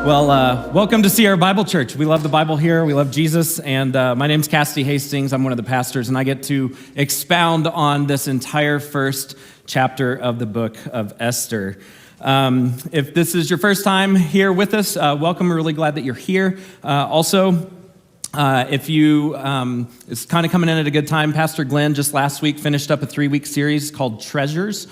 Welcome to Sierra Bible Church. We love the Bible here. We love Jesus. And my name's Cassidy Hastings. I'm one of the pastors, and I get to expound on this entire first chapter of the book of Esther. If this is your first time here with us, welcome. We're really glad that you're here. If you, it's kind of coming in at a good time, Pastor Glenn just last week finished up a 3-week series called Treasures,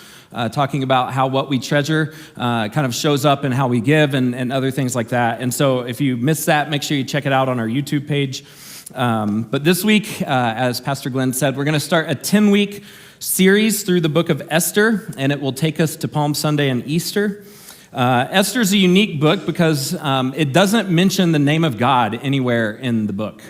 talking about how what we treasure kind of shows up in how we give and other things like that. And so if you missed that, make sure you check it out on our YouTube page. But this week, as Pastor Glenn said, we're going to start a 10-week series through the book of Esther, and it will take us to Palm Sunday and Easter. Esther is a unique book because it doesn't mention the name of God anywhere in the book.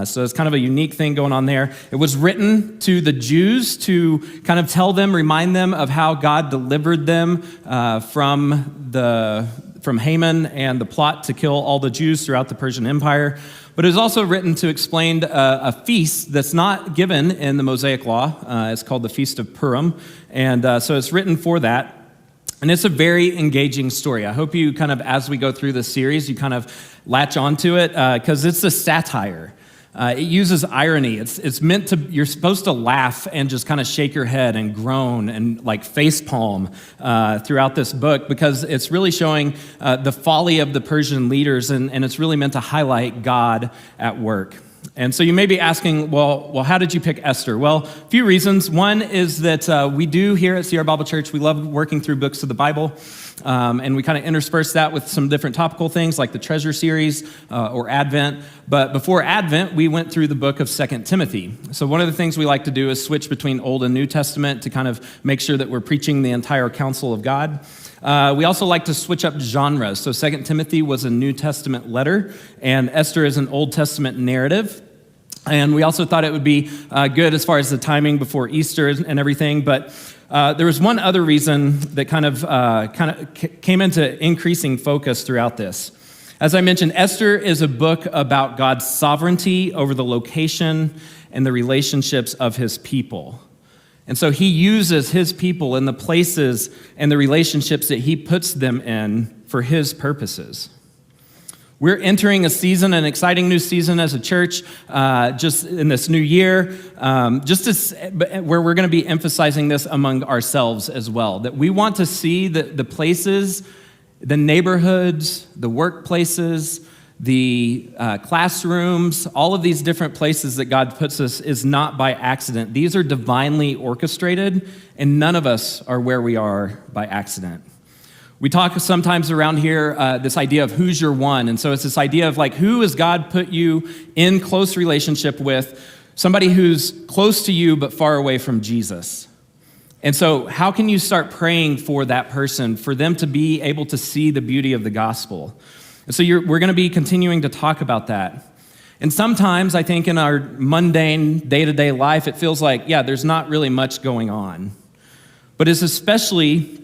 So it's kind of a unique thing going on there. It was written to the Jews to kind of tell them, remind them of how God delivered them from Haman and the plot to kill all the Jews throughout the Persian Empire. But it was also written to explain a feast that's not given in the Mosaic Law. It's called the Feast of Purim. And so it's written for that. And it's a very engaging story. I hope you kind of, as we go through this series, you kind of latch onto it because it's a satire. It uses irony. It's meant to, you're supposed to laugh and just kind of shake your head and groan and like face palm throughout this book because it's really showing the folly of the Persian leaders and it's really meant to highlight God at work. And so you may be asking, well, how did you pick Esther? Well, a few reasons. One is that we do here at Sierra Bible Church, we love working through books of the Bible, and we kind of intersperse that with some different topical things like the Treasure series or Advent. But before Advent, we went through the book of 2 Timothy. So one of the things we like to do is switch between Old and New Testament to kind of make sure that we're preaching the entire counsel of God. We also like to switch up genres. So 2 Timothy was a New Testament letter, and Esther is an Old Testament narrative. And we also thought it would be good as far as the timing before Easter and everything. But there was one other reason that kind of came into increasing focus throughout this. As I mentioned, Esther is a book about God's sovereignty over the location and the relationships of his people. And so he uses his people and the places and the relationships that he puts them in for his purposes. We're entering a season, an exciting new season as a church, just in this new year, where we're going to be emphasizing this among ourselves as well, that we want to see the places, the neighborhoods, the workplaces, the classrooms, all of these different places that God puts us is not by accident. These are divinely orchestrated, and none of us are where we are by accident. We talk sometimes around here this idea of who's your one, and so it's this idea of like, who has God put you in close relationship with? Somebody who's close to you but far away from Jesus. And so how can you start praying for that person, for them to be able to see the beauty of the gospel? And so we're going to be continuing to talk about that. And sometimes I think in our mundane day-to-day life, it feels like, there's not really much going on. But it's especially,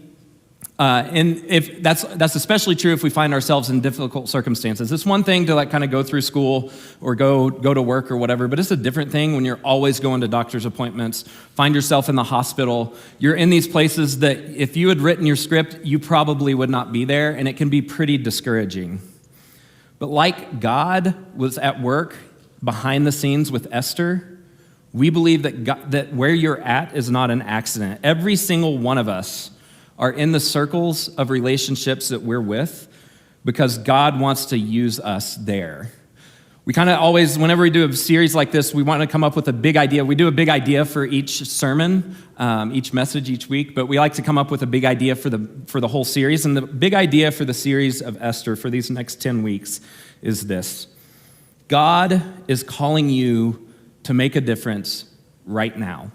if that's especially true if we find ourselves in difficult circumstances. It's one thing to like kind of go through school or go to work or whatever, but it's a different thing when you're always going to doctor's appointments, find yourself in the hospital. You're in these places that if you had written your script, you probably would not be there, and it can be pretty discouraging. But like God was at work behind the scenes with Esther, we believe that where you're at is not an accident. Every single one of us are in the circles of relationships that we're with because God wants to use us there. We kind of always, whenever we do a series like this, we want to come up with a big idea. We do a big idea for each sermon, each message each week, but we like to come up with a big idea for the whole series. And the big idea for the series of Esther for these next 10 weeks is this: God is calling you to make a difference right now.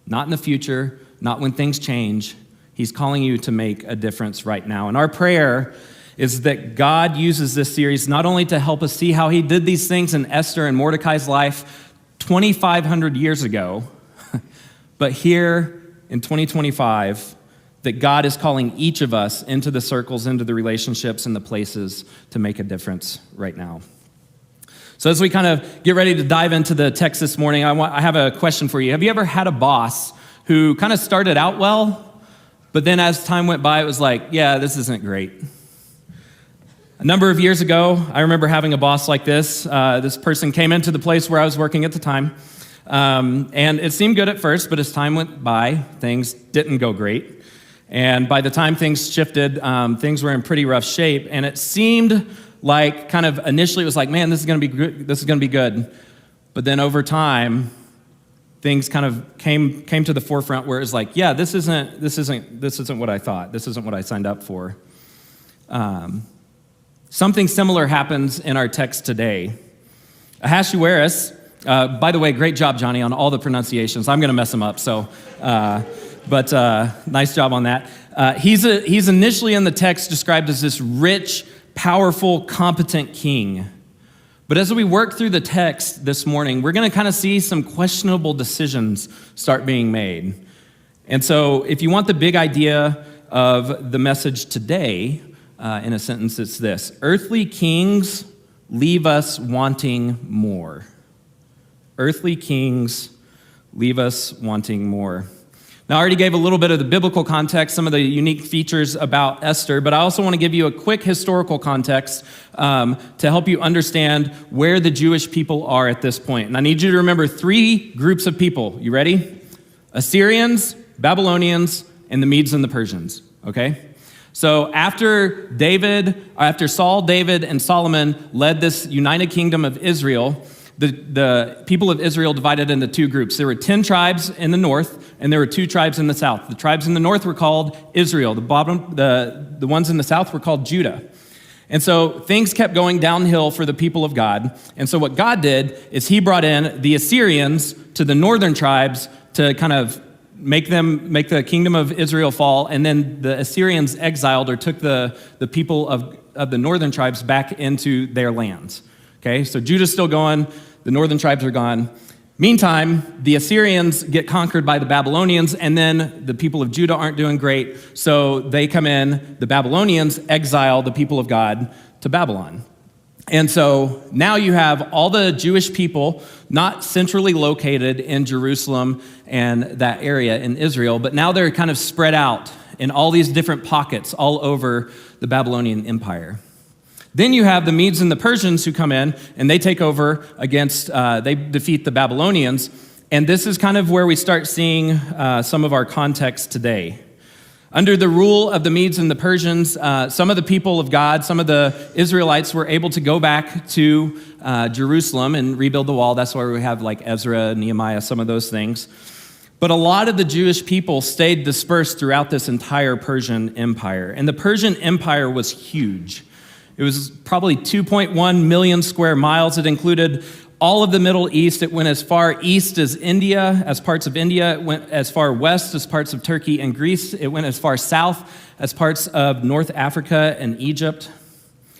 Not in the future, not when things change. He's calling you to make a difference right now. And our prayer is that God uses this series not only to help us see how he did these things in Esther and Mordecai's life 2,500 years ago, but here in 2025, that God is calling each of us into the circles, into the relationships and the places to make a difference right now. So as we kind of get ready to dive into the text this morning, I have a question for you. Have you ever had a boss who kind of started out well, but then as time went by, it was like, this isn't great? A number of years ago, I remember having a boss like this. This person came into the place where I was working at the time, and it seemed good at first, but as time went by, things didn't go great. And by the time things shifted, things were in pretty rough shape, and it seemed like kind of initially it was like, man, this is going to be good. This is going to be good. But then over time, things kind of came to the forefront where it was like, yeah, this isn't what I thought. This isn't what I signed up for. Something similar happens in our text today. Ahasuerus, by the way, great job, Johnny, on all the pronunciations. I'm going to mess them up, but nice job on that. He's initially in the text described as this rich, powerful, competent king. But as we work through the text this morning, we're going to kind of see some questionable decisions start being made. And so if you want the big idea of the message today, in a sentence, it's this: earthly kings leave us wanting more. Earthly kings leave us wanting more. Now, I already gave a little bit of the biblical context, some of the unique features about Esther, but I also want to give you a quick historical context to help you understand where the Jewish people are at this point. And I need you to remember three groups of people. You ready? Assyrians, Babylonians, and the Medes and the Persians, okay? So after Saul, David, and Solomon led this united kingdom of Israel, the people of Israel divided into two groups. There were 10 tribes in the north, and there were 2 tribes in the south. The tribes in the north were called Israel. The ones in the south were called Judah. And so things kept going downhill for the people of God. And so what God did is he brought in the Assyrians to the northern tribes to kind of make the kingdom of Israel fall, and then the Assyrians exiled or took the people of the northern tribes back into their lands. Okay, so Judah's still going, the northern tribes are gone. Meantime, the Assyrians get conquered by the Babylonians, and then the people of Judah aren't doing great, so they come in, the Babylonians exile the people of God to Babylon. And so now you have all the Jewish people not centrally located in Jerusalem and that area in Israel, but now they're kind of spread out in all these different pockets all over the Babylonian Empire. Then you have the Medes and the Persians who come in and they take over they defeat the Babylonians. And this is kind of where we start seeing some of our context today. Under the rule of the Medes and the Persians, some of the people of God, some of the Israelites were able to go back to Jerusalem and rebuild the wall. That's why we have like Ezra, Nehemiah, some of those things. But a lot of the Jewish people stayed dispersed throughout this entire Persian Empire. And the Persian Empire was huge. It was probably 2.1 million square miles. It included all of the Middle East. It went as far east as India, as parts of India. It went as far west as parts of Turkey and Greece. It went as far south as parts of North Africa and Egypt.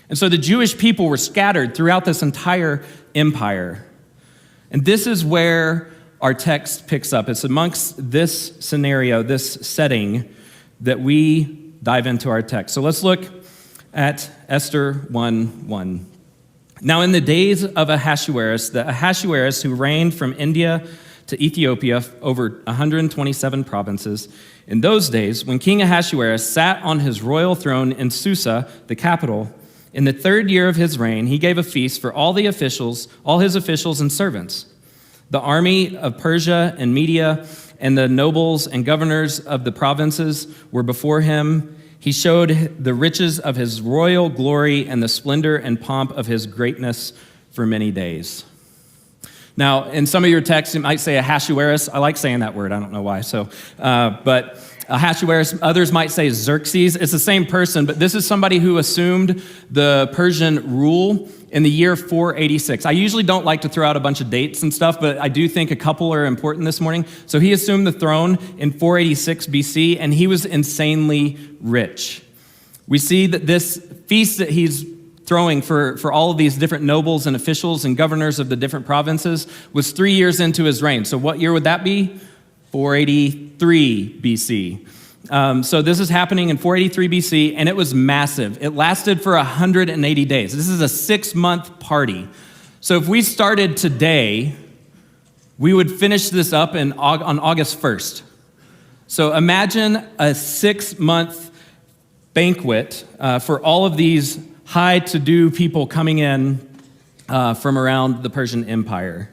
And so the Jewish people were scattered throughout this entire empire. And this is where our text picks up. It's amongst this scenario, this setting, that we dive into our text. So let's look at Esther 1:1. Now in the days of Ahasuerus, the Ahasuerus who reigned from India to Ethiopia over 127 provinces, in those days, when King Ahasuerus sat on his royal throne in Susa, the capital, in the 3rd year of his reign, he gave a feast for all his officials and servants. The army of Persia and Media and the nobles and governors of the provinces were before him. He showed the riches of his royal glory and the splendor and pomp of his greatness for many days. Now, in some of your texts, it might say Ahasuerus. I like saying that word. I don't know why. But Ahasuerus, others might say Xerxes. It's the same person, but this is somebody who assumed the Persian rule in the year 486. I usually don't like to throw out a bunch of dates and stuff, but I do think a couple are important this morning. So he assumed the throne in 486 BC, and he was insanely rich. We see that this feast that he's throwing for all of these different nobles and officials and governors of the different provinces was 3 years into his reign. So what year would that be? 483 BC. So this is happening in 483 BC, and it was massive. It lasted for 180 days. This is a 6-month party. So if we started today, we would finish this up on August 1st. So imagine a 6-month banquet for all of these high to-do people coming in from around the Persian Empire.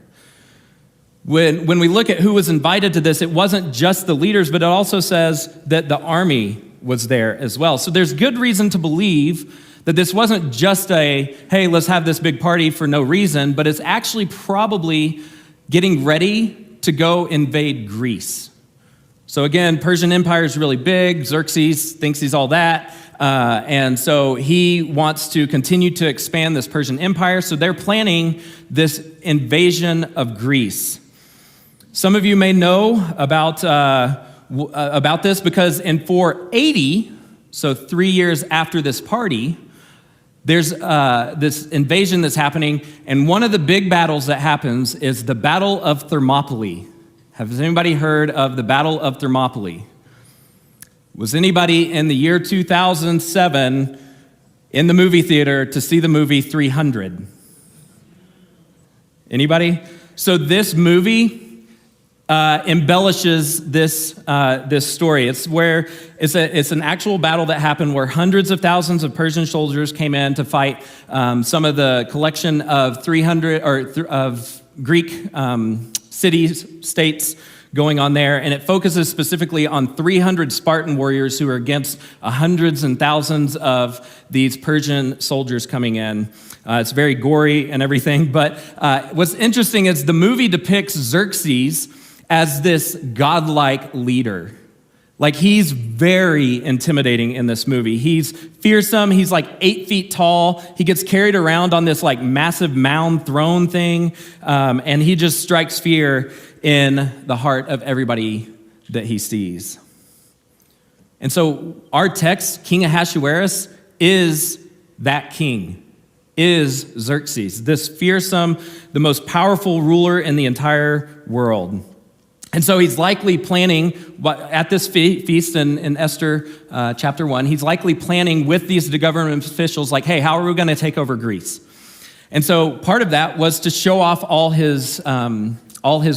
When we look at who was invited to this, it wasn't just the leaders, but it also says that the army was there as well. So there's good reason to believe that this wasn't just a, hey, let's have this big party for no reason, but it's actually probably getting ready to go invade Greece. So again, Persian Empire is really big. Xerxes thinks he's all that. And so he wants to continue to expand this Persian Empire. So they're planning this invasion of Greece. Some of you may know about this because in 480, so 3 years after this party, there's this invasion that's happening, and one of the big battles that happens is the Battle of Thermopylae. Has anybody heard of the Battle of Thermopylae? Was anybody in the year 2007 in the movie theater to see the movie 300? Anybody? So this movie embellishes this story. It's where it's an actual battle that happened where hundreds of thousands of Persian soldiers came in to fight some of the collection of 300 of Greek cities, states going on there, and it focuses specifically on 300 Spartan warriors who are against hundreds and thousands of these Persian soldiers coming in. It's very gory and everything, but what's interesting is the movie depicts Xerxes as this godlike leader. Like, he's very intimidating in this movie. He's fearsome. He's like 8 feet tall. He gets carried around on this like massive mound throne thing, and he just strikes fear in the heart of everybody that he sees. And so our text, King Ahasuerus, is that king, is Xerxes, this fearsome, the most powerful ruler in the entire world. And so he's likely planning, at this feast in Esther chapter 1, he's likely planning with these government officials, like, hey, how are we going to take over Greece? And so part of that was to show off all his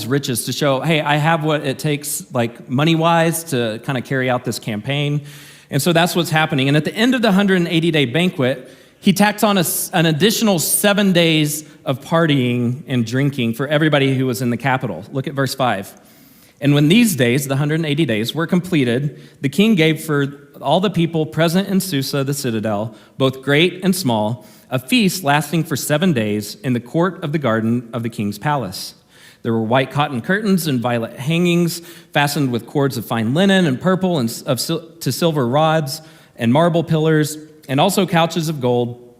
riches, to show, hey, I have what it takes, like money-wise, to kind of carry out this campaign. And so that's what's happening. And at the end of the 180-day banquet, he tacks on an additional 7 days of partying and drinking for everybody who was in the capital. Look at verse 5. And when these days, the 180 days, were completed, the king gave for all the people present in Susa, the citadel, both great and small, a feast lasting for 7 days in the court of the garden of the king's palace. There were white cotton curtains and violet hangings fastened with cords of fine linen and purple and to silver rods and marble pillars, and also couches of gold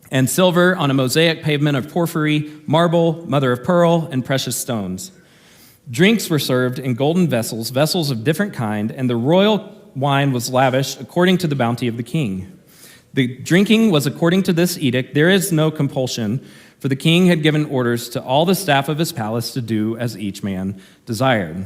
and silver on a mosaic pavement of porphyry, marble, mother of pearl, and precious stones. Drinks were served in golden vessels, vessels of different kind, and the royal wine was lavished according to the bounty of the king. The drinking was according to this edict. There is no compulsion, for the king had given orders to all the staff of his palace to do as each man desired.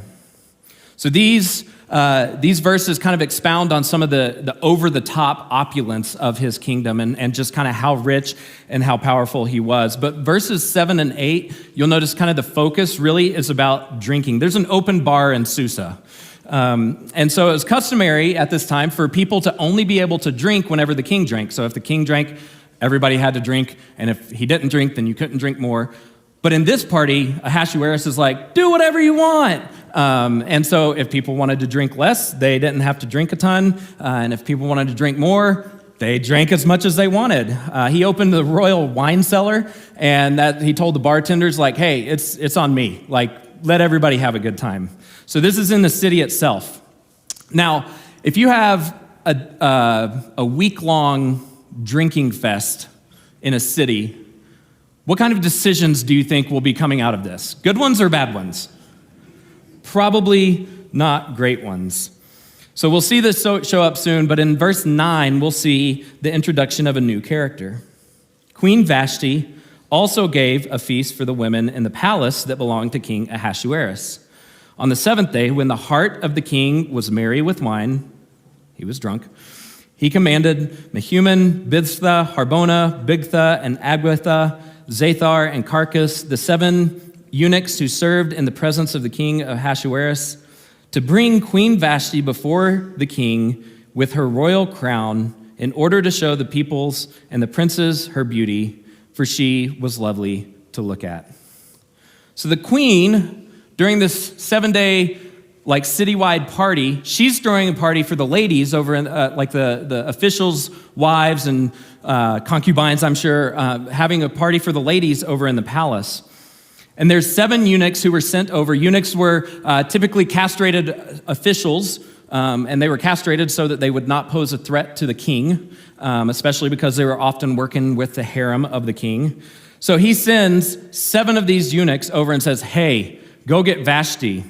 So these verses kind of expound on some of the over-the-top opulence of his kingdom and just kind of how rich and how powerful he was. But verses 7 and 8, you'll notice kind of the focus really is about drinking. There's an open bar in Susa. And so it was customary at this time for people to only be able to drink whenever the king drank. So if the king drank, everybody had to drink. And if he didn't drink, then you couldn't drink more. But in this party, Ahasuerus is like, do whatever you want. And so if people wanted to drink less, they didn't have to drink a ton. And if people wanted to drink more, they drank as much as they wanted. He opened the royal wine cellar, and he told the bartenders, like, hey, it's on me. Like, let everybody have a good time. So this is in the city itself. Now, if you have a week-long drinking fest in a city, what kind of decisions do you think will be coming out of this? Good ones or bad ones? Probably not great ones. So we'll see this show up soon, but in verse 9, we'll see the introduction of a new character. Queen Vashti also gave a feast for the women in the palace that belonged to King Ahasuerus. On the 7th day, when the heart of the king was merry with wine, he was drunk, he commanded Mehuman, Biztha, Harbona, Bigtha, and Agwitha, Zathar, and Carcass, the 7 eunuchs who served in the presence of the king Ahasuerus, to bring Queen Vashti before the king with her royal crown in order to show the peoples and the princes her beauty, for she was lovely to look at. So the queen, during this 7-day citywide party, she's throwing a party for the ladies over in the officials' wives and concubines, I'm sure, having a party for the ladies over in the palace. And there's 7 eunuchs who were sent over. Eunuchs were typically castrated officials, and they were castrated so that they would not pose a threat to the king, especially because they were often working with the harem of the king. So he sends 7 of these eunuchs over and says, hey, go get Vashti.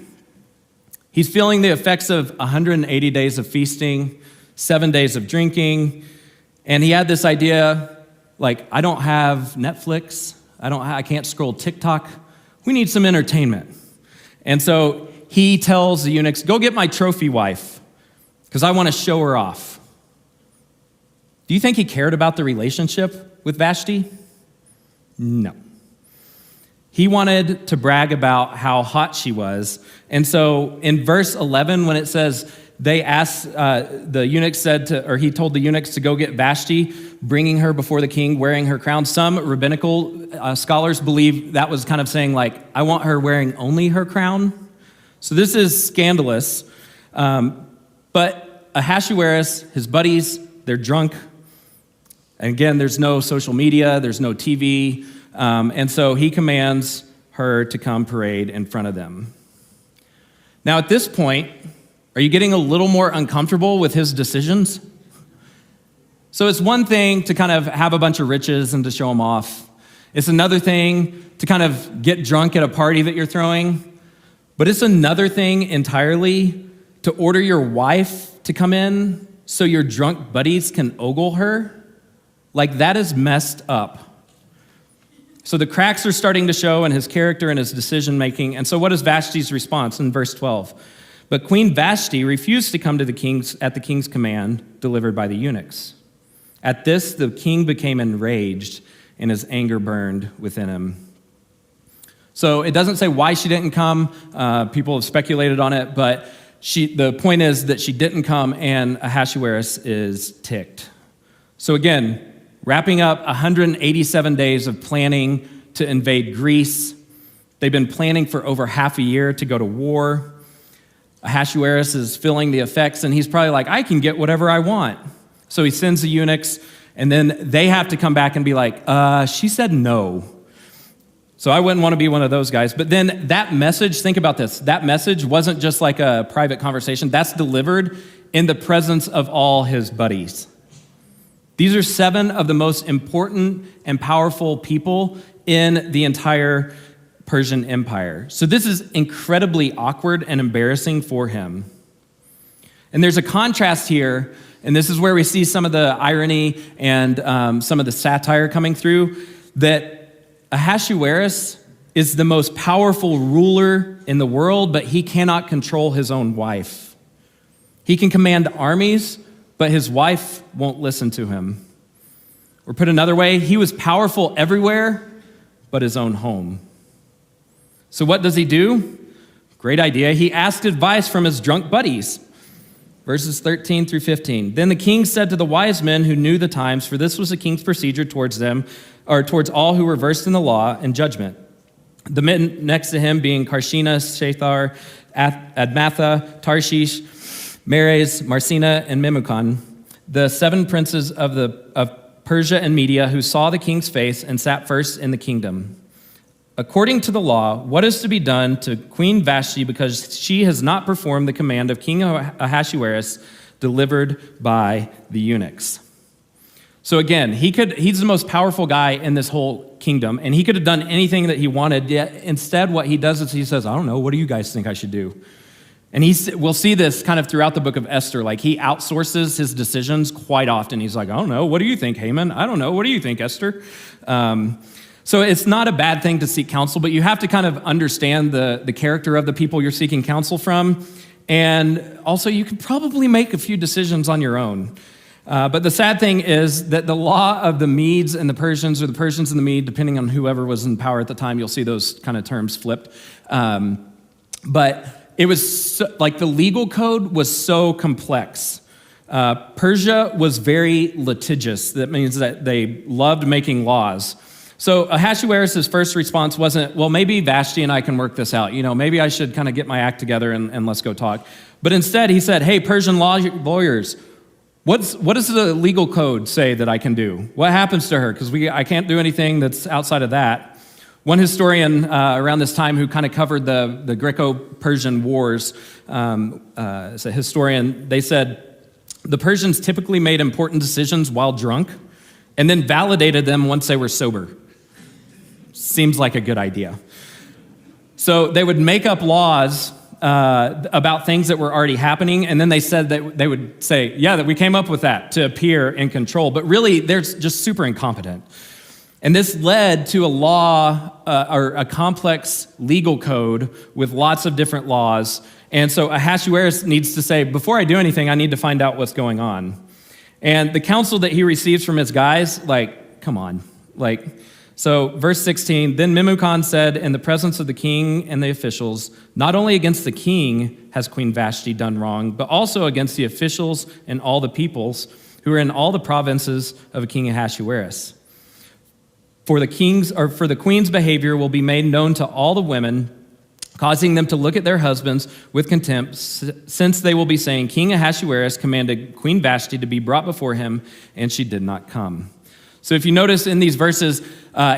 He's feeling the effects of 180 days of feasting, 7 days of drinking, and he had this idea, I don't have Netflix, I can't scroll TikTok, we need some entertainment. And so he tells the eunuchs, go get my trophy wife, because I want to show her off. Do you think he cared about the relationship with Vashti? No. He wanted to brag about how hot she was. And so in verse 11, when it says, they asked, the eunuch he told the eunuchs to go get Vashti, bringing her before the king, wearing her crown. Some rabbinical scholars believe that was kind of saying I want her wearing only her crown. So this is scandalous. But Ahasuerus, his buddies, they're drunk. And again, there's no social media, there's no TV. And so he commands her to come parade in front of them. Now at this point, are you getting a little more uncomfortable with his decisions? So it's one thing to kind of have a bunch of riches and to show them off. It's another thing to kind of get drunk at a party that you're throwing. But it's another thing entirely to order your wife to come in so your drunk buddies can ogle her. That is messed up. So the cracks are starting to show in his character and his decision making. And so what is Vashti's response in verse 12? But Queen Vashti refused to come to the king's command delivered by the eunuchs. At this, the king became enraged, and his anger burned within him. So it doesn't say why she didn't come. People have speculated on it, but the point is that she didn't come, and Ahasuerus is ticked. So again, wrapping up 187 days of planning to invade Greece. They've been planning for over half a year to go to war. Ahasuerus is feeling the effects, and he's probably I can get whatever I want. So he sends the eunuchs, and then they have to come back and be she said no. So I wouldn't want to be one of those guys. But then that message, think about this, that message wasn't just a private conversation. That's delivered in the presence of all his buddies. These are 7 of the most important and powerful people in the entire Persian Empire. So this is incredibly awkward and embarrassing for him. And there's a contrast here, and this is where we see some of the irony and some of the satire coming through, that Ahasuerus is the most powerful ruler in the world, but he cannot control his own wife. He can command armies, but his wife won't listen to him. Or put another way, he was powerful everywhere but his own home. So what does he do? Great idea. He asked advice from his drunk buddies. Verses 13 through 15. Then the king said to the wise men who knew the times, for this was the king's procedure towards them, or towards all who were versed in the law and judgment. The men next to him being Karshena, Shethar, Admatha, Tarshish, Meres, Marsina, and Memucan, the 7 princes of Persia and Media who saw the king's face and sat first in the kingdom. According to the law, what is to be done to Queen Vashti because she has not performed the command of King Ahasuerus delivered by the eunuchs? So again, he's the most powerful guy in this whole kingdom, and he could have done anything that he wanted, yet instead what he does is he says, I don't know, what do you guys think I should do? And we'll see this kind of throughout the book of Esther. He outsources his decisions quite often. He's I don't know, what do you think, Haman? I don't know, what do you think, Esther? So it's not a bad thing to seek counsel, but you have to kind of understand the character of the people you're seeking counsel from. And also you could probably make a few decisions on your own. But the sad thing is that the law of the Medes and the Persians, or the Persians and the Mede, depending on whoever was in power at the time, you'll see those kind of terms flipped. But it was the legal code was so complex Persia was very litigious. That means that they loved making laws. So Ahasuerus' first response wasn't, well, maybe Vashti and I can work this out. Maybe I should kind of get my act together and let's go talk. But instead, he said, hey, Persian lawyers, what does the legal code say that I can do? What happens to her? Because I can't do anything that's outside of that. One historian around this time who kind of covered the Greco-Persian wars, as a historian, they said, the Persians typically made important decisions while drunk and then validated them once they were sober. Seems like a good idea. So they would make up laws about things that were already happening, and then they said that they would say, yeah, that we came up with that to appear in control, but really they're just super incompetent. And this led to a law, or a complex legal code with lots of different laws. And so Ahasuerus needs to say, before I do anything, I need to find out what's going on. And the counsel that he receives from his guys, come on. So verse 16, then Memucan said in the presence of the king and the officials, not only against the king has Queen Vashti done wrong, but also against the officials and all the peoples who are in all the provinces of King Ahasuerus. For the queen's behavior will be made known to all the women, causing them to look at their husbands with contempt, since they will be saying, King Ahasuerus commanded Queen Vashti to be brought before him, and she did not come. So if you notice in these verses,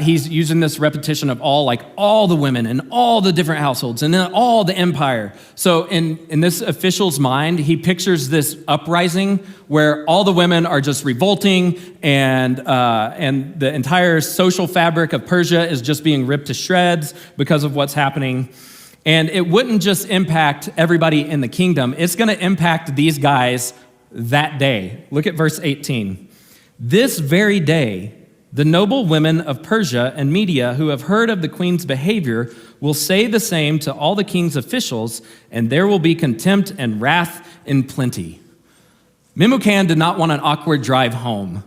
he's using this repetition of all the women and all the different households and then all the empire. So in this official's mind, he pictures this uprising where all the women are just revolting and the entire social fabric of Persia is just being ripped to shreds because of what's happening. And it wouldn't just impact everybody in the kingdom. It's going to impact these guys that day. Look at verse 18. This very day, the noble women of Persia and Media who have heard of the queen's behavior will say the same to all the king's officials, and there will be contempt and wrath in plenty. Memucan did not want an awkward drive home.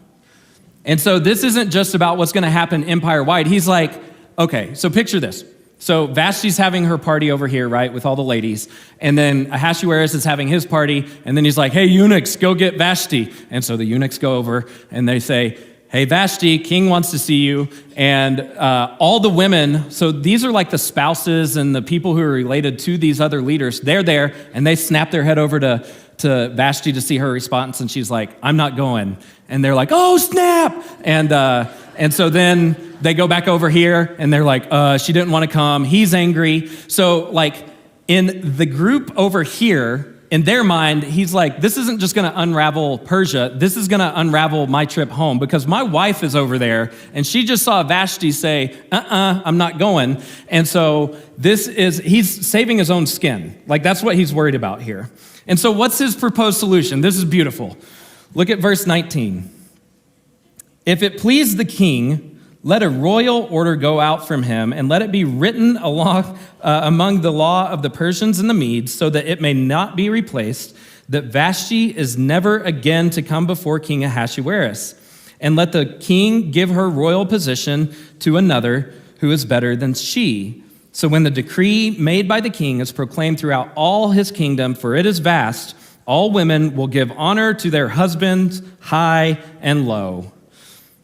And so this isn't just about what's going to happen empire-wide. He's like, okay, so picture this. So Vashti's having her party over here, right, with all the ladies. And then Ahasuerus is having his party. And then he's like, hey, eunuchs, go get Vashti. And so the eunuchs go over and they say, hey, Vashti, king wants to see you. And all the women, so these are like the spouses and the people who are related to these other leaders. They're there and they snap their head over to Vashti to see her response. And she's like, I'm not going. And they're like, oh, snap. And so then they go back over here and they're like, she didn't want to come. He's angry. So in the group over here, in their mind, he's like, this isn't just going to unravel Persia. This is going to unravel my trip home because my wife is over there and she just saw Vashti say, I'm not going. And so he's saving his own skin. That's what he's worried about here. And so what's his proposed solution? This is beautiful. Look at verse 19. If it please the king, let a royal order go out from him, and let it be written among the law of the Persians and the Medes, so that it may not be replaced, that Vashti is never again to come before King Ahasuerus. And let the king give her royal position to another who is better than she. So when the decree made by the king is proclaimed throughout all his kingdom, for it is vast, all women will give honor to their husbands, high and low.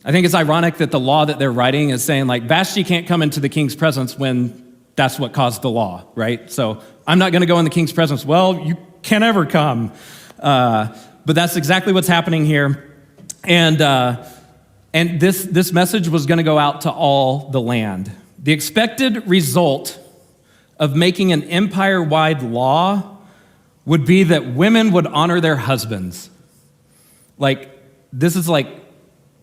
I think it's ironic that the law that they're writing is saying Vashti can't come into the king's presence when that's what caused the law, right? So I'm not going to go in the king's presence. Well, you can't ever come. But that's exactly what's happening here. And this message was going to go out to all the land. The expected result of making an empire-wide law would be that women would honor their husbands. This is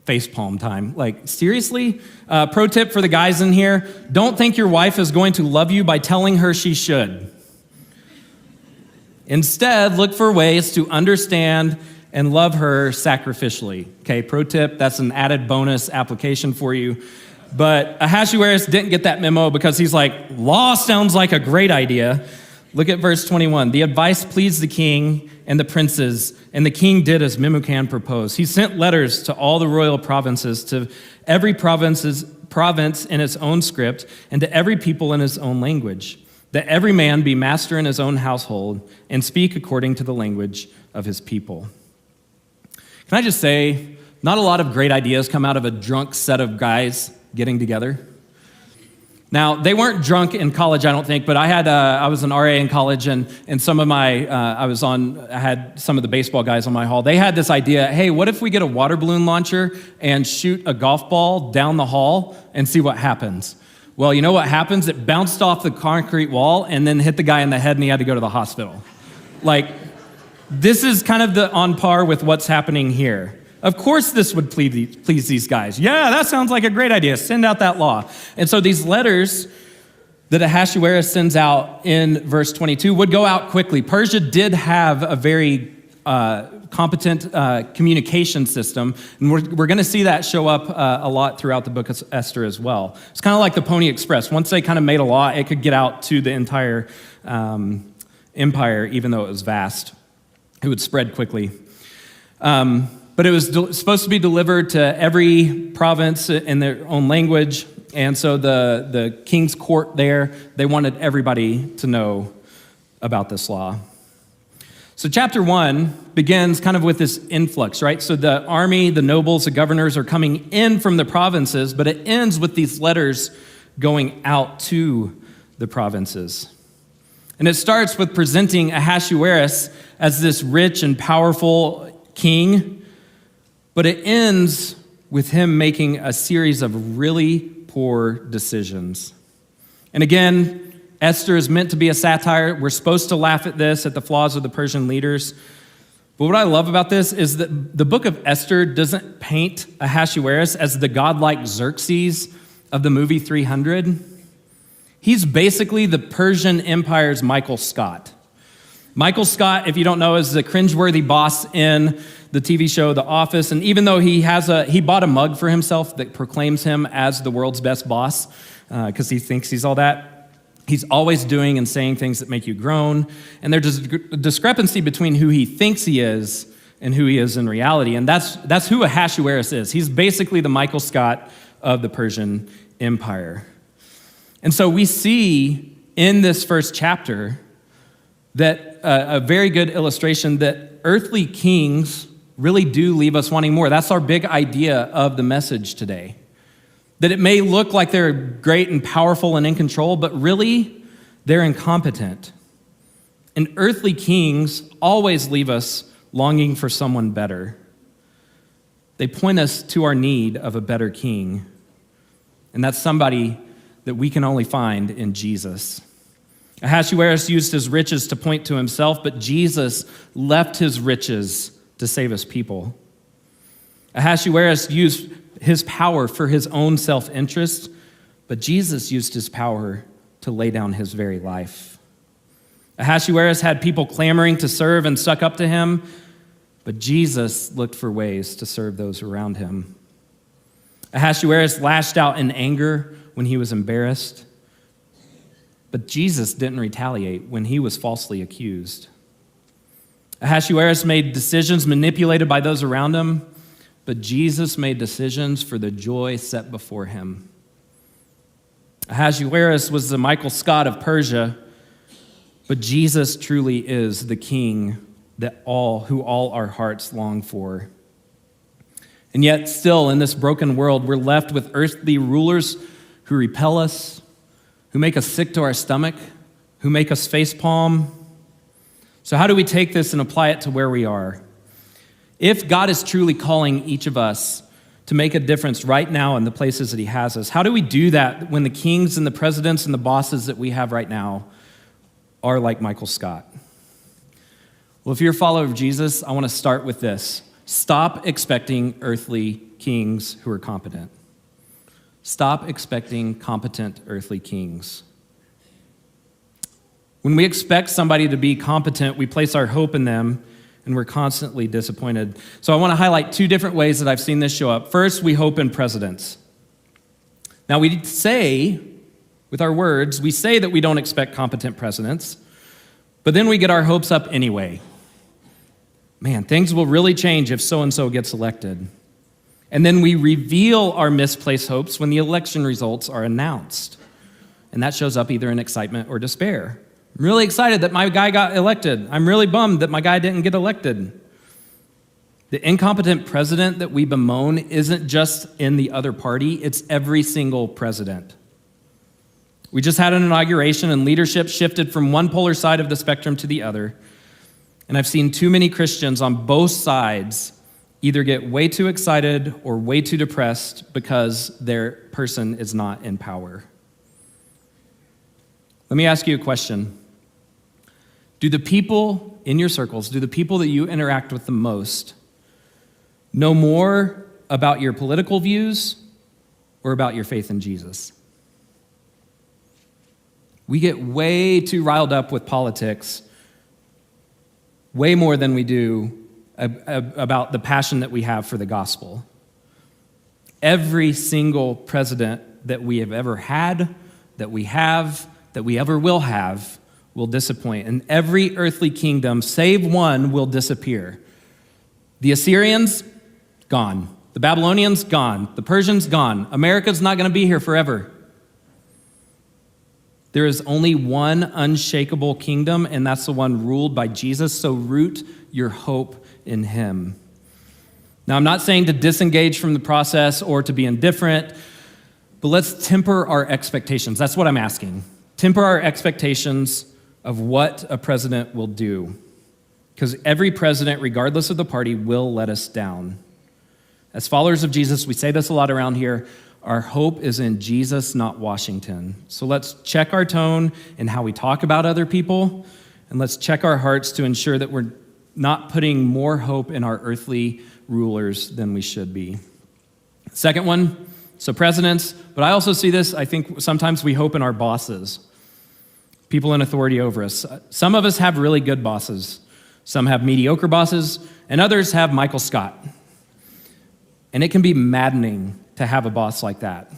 facepalm time. Seriously? Pro tip for the guys in here, don't think your wife is going to love you by telling her she should. Instead, look for ways to understand and love her sacrificially. Okay, pro tip, that's an added bonus application for you. But Ahasuerus didn't get that memo because he's like, law sounds like a great idea. Look at verse 21. The advice pleased the king and the princes, and the king did as Memucan proposed. He sent letters to all the royal provinces, to every province in its own script, and to every people in his own language, that every man be master in his own household and speak according to the language of his people. Can I just say, not a lot of great ideas come out of a drunk set of guys getting together. Now, they weren't drunk in college, I don't think, but I was an RA in college, and some of I had some of the baseball guys on my hall. They had this idea, hey, what if we get a water balloon launcher and shoot a golf ball down the hall and see what happens? Well, you know what happens? It bounced off the concrete wall and then hit the guy in the head, and he had to go to the hospital. This is kind of on par with what's happening here. Of course this would please these guys. Yeah, that sounds like a great idea. Send out that law. And so these letters that Ahasuerus sends out in verse 22 would go out quickly. Persia did have a very competent communication system, and we're going to see that show up a lot throughout the book of Esther as well. It's kind of like the Pony Express. Once they kind of made a law, it could get out to the entire empire, even though it was vast. It would spread quickly. But it was supposed to be delivered to every province in their own language. And so the king's court there, they wanted everybody to know about this law. So chapter 1 begins kind of with this influx, right? So the army, the nobles, the governors are coming in from the provinces, but it ends with these letters going out to the provinces. And it starts with presenting Ahasuerus as this rich and powerful king, but it ends with him making a series of really poor decisions. And again, Esther is meant to be a satire. We're supposed to laugh at this, at the flaws of the Persian leaders. But what I love about this is that the book of Esther doesn't paint Ahasuerus as the godlike Xerxes of the movie 300. He's basically the Persian Empire's Michael Scott. Michael Scott, if you don't know, is the cringeworthy boss in the TV show The Office. And even though he bought a mug for himself that proclaims him as the world's best boss, because he thinks he's all that, he's always doing and saying things that make you groan. And there's a discrepancy between who he thinks he is and who he is in reality. And that's who Ahasuerus is. He's basically the Michael Scott of the Persian Empire. And so we see in this first chapter that a very good illustration that earthly kings really do leave us wanting more. That's our big idea of the message today. That it may look like they're great and powerful and in control, but really they're incompetent. And earthly kings always leave us longing for someone better. They point us to our need of a better king. And that's somebody that we can only find in Jesus. Ahasuerus used his riches to point to himself, but Jesus left his riches to save his people. Ahasuerus used his power for his own self-interest, but Jesus used his power to lay down his very life. Ahasuerus had people clamoring to serve and suck up to him, but Jesus looked for ways to serve those around him. Ahasuerus lashed out in anger when he was embarrassed, but Jesus didn't retaliate when he was falsely accused. Ahasuerus made decisions manipulated by those around him, but Jesus made decisions for the joy set before him. Ahasuerus was the Michael Scott of Persia, but Jesus truly is the king who all our hearts long for. And yet still in this broken world, we're left with earthly rulers who repel us, who make us sick to our stomach, who make us facepalm. So how do we take this and apply it to where we are? If God is truly calling each of us to make a difference right now in the places that he has us, how do we do that when the kings and the presidents and the bosses that we have right now are like Michael Scott? Well, if you're a follower of Jesus, I want to start with this. Stop expecting earthly kings who are competent. Stop expecting competent earthly kings. When we expect somebody to be competent, we place our hope in them, and we're constantly disappointed. So I want to highlight two different ways that I've seen this show up. First, we hope in presidents. Now, we say, with our words, we say that we don't expect competent presidents, but then we get our hopes up anyway. Man, things will really change if so-and-so gets elected. And then we reveal our misplaced hopes when the election results are announced. And that shows up either in excitement or despair. I'm really excited that my guy got elected. I'm really bummed that my guy didn't get elected. The incompetent president that we bemoan isn't just in the other party, it's every single president. We just had an inauguration and leadership shifted from one polar side of the spectrum to the other. And I've seen too many Christians on both sides either get way too excited or way too depressed because their person is not in power. Let me ask you a question. Do the people in your circles, do the people that you interact with the most, know more about your political views or about your faith in Jesus? We get way too riled up with politics, way more than we do about the passion that we have for the gospel. Every single president that we have ever had, that we have, that we ever will have, will disappoint. And every earthly kingdom, save one, will disappear. The Assyrians, gone. The Babylonians, gone. The Persians, gone. America's not going to be here forever. There is only one unshakable kingdom, and that's the one ruled by Jesus, so root your hope in him. Now, I'm not saying to disengage from the process or to be indifferent, but let's temper our expectations. That's what I'm asking. Temper our expectations of what a president will do, because every president, regardless of the party, will let us down. As followers of Jesus, we say this a lot around here, our hope is in Jesus, not Washington. So let's check our tone and how we talk about other people, and let's check our hearts to ensure that we're not putting more hope in our earthly rulers than we should be. Second one, so presidents, but I also see this, I think sometimes we hope in our bosses, people in authority over us. Some of us have really good bosses. Some have mediocre bosses, and others have Michael Scott. And it can be maddening to have a boss like that.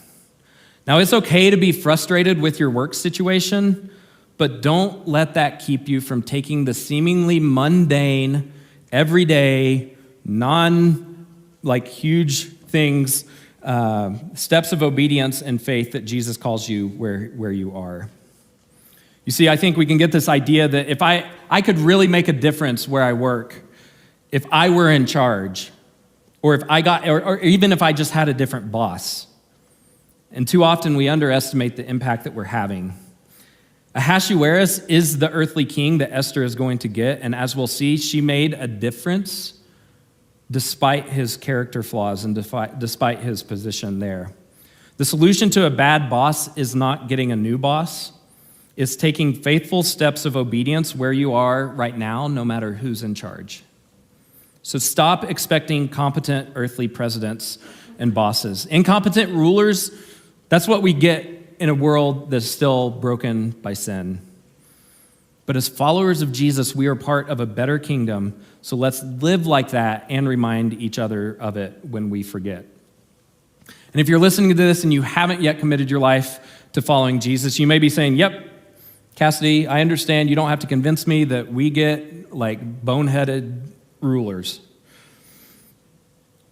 Now, it's okay to be frustrated with your work situation, but don't let that keep you from taking the seemingly mundane, everyday, huge things, steps of obedience and faith that Jesus calls you where you are. You see, I think we can get this idea that if I could really make a difference where I work, if I were in charge, or even if I just had a different boss. And too often we underestimate the impact that we're having. Ahasuerus is the earthly king that Esther is going to get, and as we'll see, she made a difference despite his character flaws and despite his position there. The solution to a bad boss is not getting a new boss. It's taking faithful steps of obedience where you are right now, no matter who's in charge. So stop expecting competent earthly presidents and bosses. Incompetent rulers, that's what we get in a world that's still broken by sin. But as followers of Jesus, we are part of a better kingdom, so let's live like that and remind each other of it when we forget. And if you're listening to this and you haven't yet committed your life to following Jesus, you may be saying, yep, Cassidy, I understand you don't have to convince me that we get boneheaded rulers.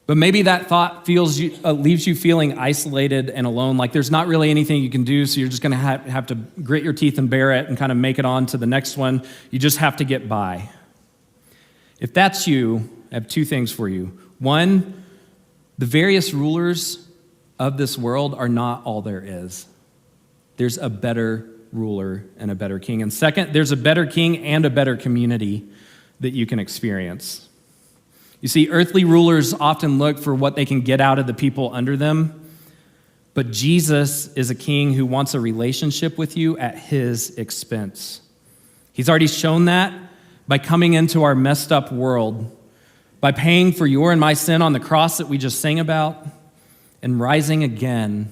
But maybe that thought leaves you feeling isolated and alone, like there's not really anything you can do, so you're just going to have to grit your teeth and bear it and kind of make it on to the next one. You just have to get by. If that's you, I have two things for you. One, the various rulers of this world are not all there is. There's a better ruler and a better king. And second, there's a better king and a better community that you can experience. You see, earthly rulers often look for what they can get out of the people under them, but Jesus is a king who wants a relationship with you at his expense. He's already shown that by coming into our messed up world, by paying for your and my sin on the cross that we just sang about, and rising again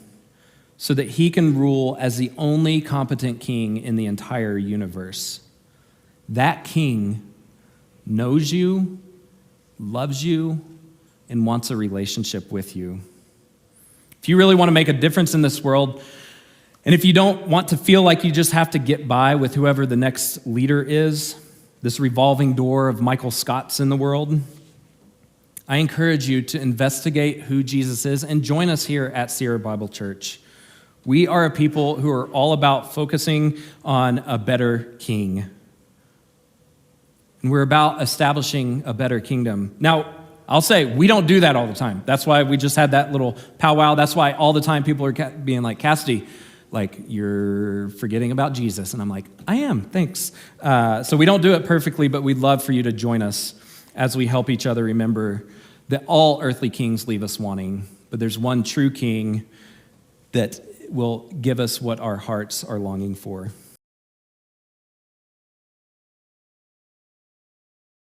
so that he can rule as the only competent king in the entire universe. That king knows you, loves you, and wants a relationship with you. If you really want to make a difference in this world, and if you don't want to feel like you just have to get by with whoever the next leader is, this revolving door of Michael Scotts in the world, I encourage you to investigate who Jesus is and join us here at Sierra Bible Church. We are a people who are all about focusing on a better king. And we're about establishing a better kingdom. Now, I'll say we don't do that all the time. That's why we just had that little powwow. That's why all the time people are being like, Cassidy, like, you're forgetting about Jesus. And I'm like, I am, thanks. So we don't do it perfectly, but we'd love for you to join us as we help each other remember that all earthly kings leave us wanting, but there's one true king that will give us what our hearts are longing for.